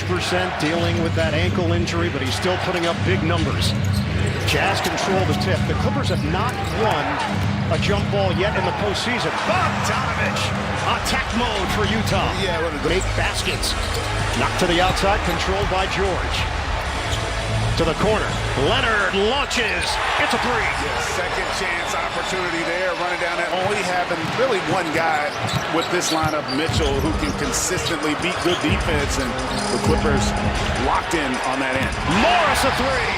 6%, dealing with that ankle injury, but he's still putting up big numbers. Jazz control the tip. The Clippers have not won a jump ball yet in the postseason. Bogdanovich, attack mode for Utah. Yeah, make baskets. Knocked to the outside, controlled by George. To the corner, Leonard launches. It's a three. Yeah, second chance opportunity there, running down that. Only having really one guy with this lineup, Mitchell, who can consistently beat good defense, and the Clippers locked in on that end. Morris a three.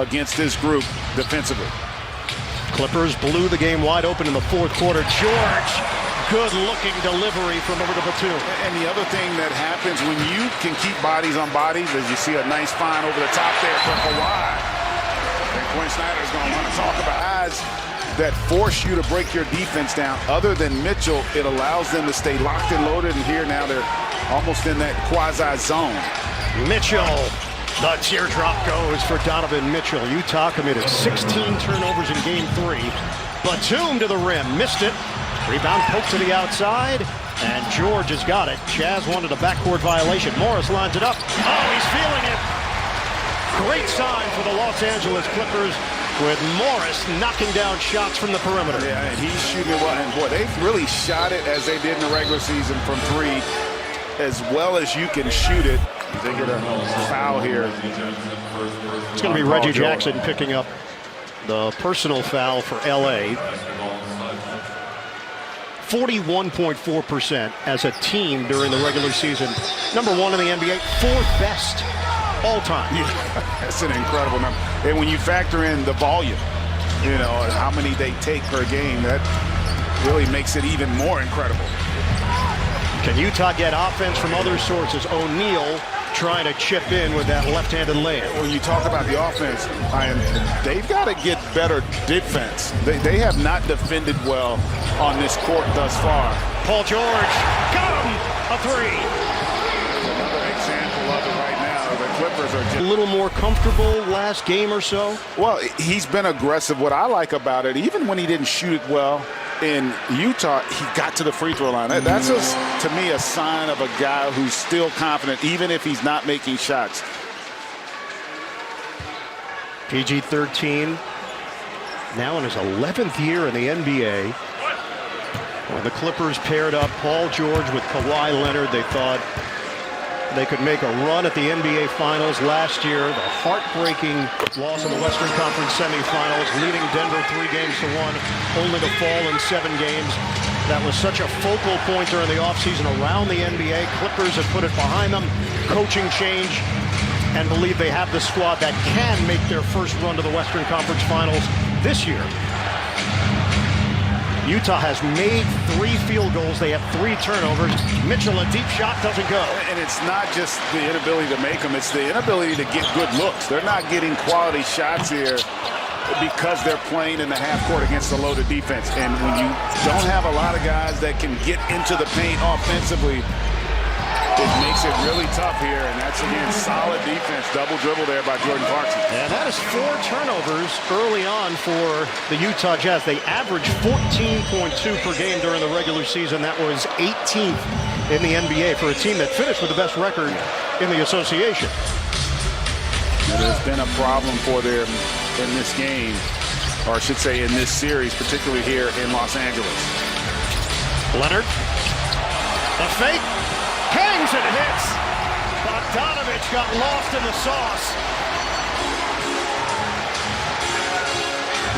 Against this group defensively. Clippers blew the game wide open in the fourth quarter. George, good-looking delivery from over to Batum. And the other thing that happens when you can keep bodies on bodies is you see a nice find over the top there for Kawhi. And Quinn Snyder's going to want to talk about guys that force you to break your defense down. Other than Mitchell, it allows them to stay locked and loaded. And here now they're almost in that quasi-zone. Mitchell. The teardrop goes for Donovan Mitchell. Utah committed 16 turnovers in game 3. Batum to the rim, missed it. Rebound poked to the outside, and George has got it. Jazz wanted a backcourt violation. Morris lines it up. Oh, he's feeling it. Great sign for the Los Angeles Clippers with Morris knocking down shots from the perimeter. Yeah, and he's shooting it well. And boy, they've really shot it as they did in the regular season from 3, as well as you can shoot it. They get a foul here. It's going to be Reggie Jackson picking up the personal foul for LA. 41.4% as a team during the regular season. Number 1 in the NBA, 4th best all time. Yeah, that's an incredible number. And when you factor in the volume, you know, and how many they take per game, that really makes it even more incredible. Can Utah get offense from other sources? O'Neal trying to chip in with that left-handed layup. When you talk about the offense, they've got to get better defense. They have not defended well on this court thus far. Paul George, got him, a three. Another example of it right now. The Clippers are just a little more comfortable last game or so. Well, he's been aggressive. What I like about it, even when he didn't shoot it well in Utah, he got to the free throw line. That's, to me, a sign of a guy who's still confident, even if he's not making shots. PG-13, now in his 11th year in the NBA. When the Clippers paired up Paul George with Kawhi Leonard, they thought they could make a run at the NBA Finals last year. The heartbreaking loss in the Western Conference semifinals, leading Denver 3-1, only to fall in 7 games. That was such a focal point during the offseason around the NBA. Clippers have put it behind them. Coaching change, and believe they have the squad that can make their first run to the Western Conference Finals this year. Utah has made 3 field goals. They have 3 turnovers. Mitchell, a deep shot, doesn't go. And it's not just the inability to make them, it's the inability to get good looks. They're not getting quality shots here because they're playing in the half court against a loaded defense. And when you don't have a lot of guys that can get into the paint offensively, it makes it really tough here, and that's, again, solid defense. Double dribble there by Jordan Clarkson. And that is 4 turnovers early on for the Utah Jazz. They averaged 14.2 per game during the regular season. That was 18th in the NBA for a team that finished with the best record in the association. Now, there's been a problem for them in this game, or I should say in this series, particularly here in Los Angeles. Leonard, the fake. Hangs and hits. Bogdanovich got lost in the sauce.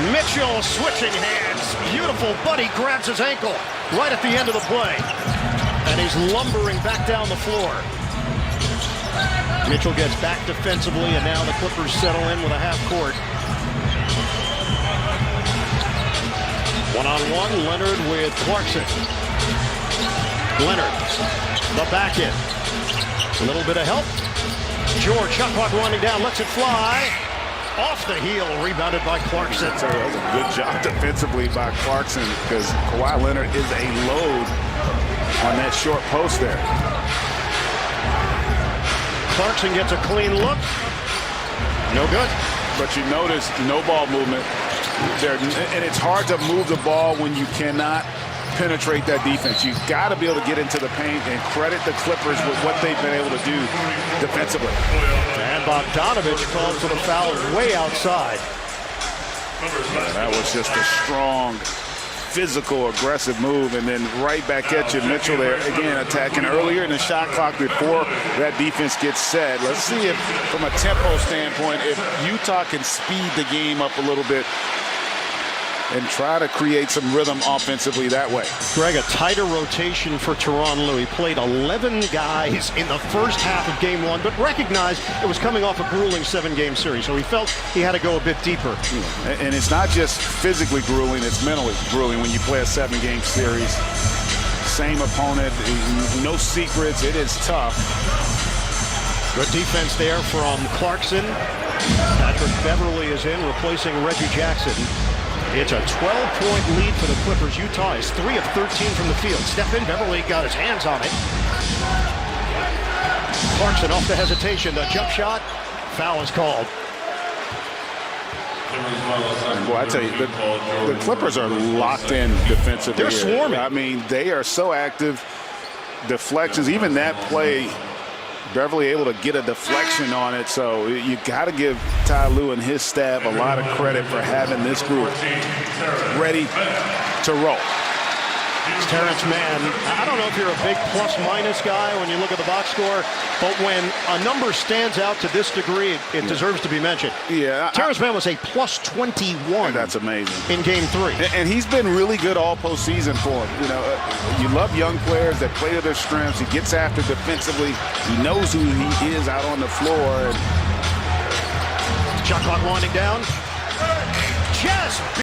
Mitchell switching hands. Beautiful, but he grabs his ankle right at the end of the play. And he's lumbering back down the floor. Mitchell gets back defensively, and now the Clippers settle in with a half court. One-on-one, Leonard with Clarkson. Leonard, the back end. A little bit of help. George, shot clock winding down, lets it fly. Off the heel, rebounded by Clarkson. That was a good job defensively by Clarkson, because Kawhi Leonard is a load on that short post there. Clarkson gets a clean look. No good. But you notice no ball movement there, and it's hard to move the ball when you cannot penetrate that defense. You've got to be able to get into the paint, and credit the Clippers with what they've been able to do defensively. And Bogdanovich called for the foul way outside. That was just a strong, physical, aggressive move, and then right back at you. Mitchell there, again, attacking earlier in the shot clock before that defense gets set. Let's see if, from a tempo standpoint, if Utah can speed the game up a little bit and try to create some rhythm offensively that way. Greg, a tighter rotation for Tyronn Lue. He played 11 guys in the first half of game one, but recognized it was coming off a grueling 7-game series, so he felt he had to go a bit deeper. And it's not just physically grueling, it's mentally grueling when you play a 7-game series. Same opponent, no secrets, it is tough. Good defense there from Clarkson. Patrick Beverly is in, replacing Reggie Jackson. It's a 12-point lead for the Clippers. Utah is 3 of 13 from the field. Stephen Beverly got his hands on it. Clarkson off the hesitation. The jump shot. Foul is called. Boy, I tell you, the Clippers are locked in defensively. They're swarming. I mean, they are so active. Deflections, even that play, Beverly able to get a deflection on it, so you got to give Ty Lue and his staff a lot of credit for having this group ready to roll. Terrence Mann, I don't know if you're a big plus-minus guy when you look at the box score, but when a number stands out to this degree, it deserves to be mentioned. Yeah, Terrence Mann was a plus 21. That's amazing. In Game 3. And he's been really good all postseason for him. You know, you love young players that play to their strengths. He gets after defensively. He knows who he is out on the floor. Shot clock winding down. Chest.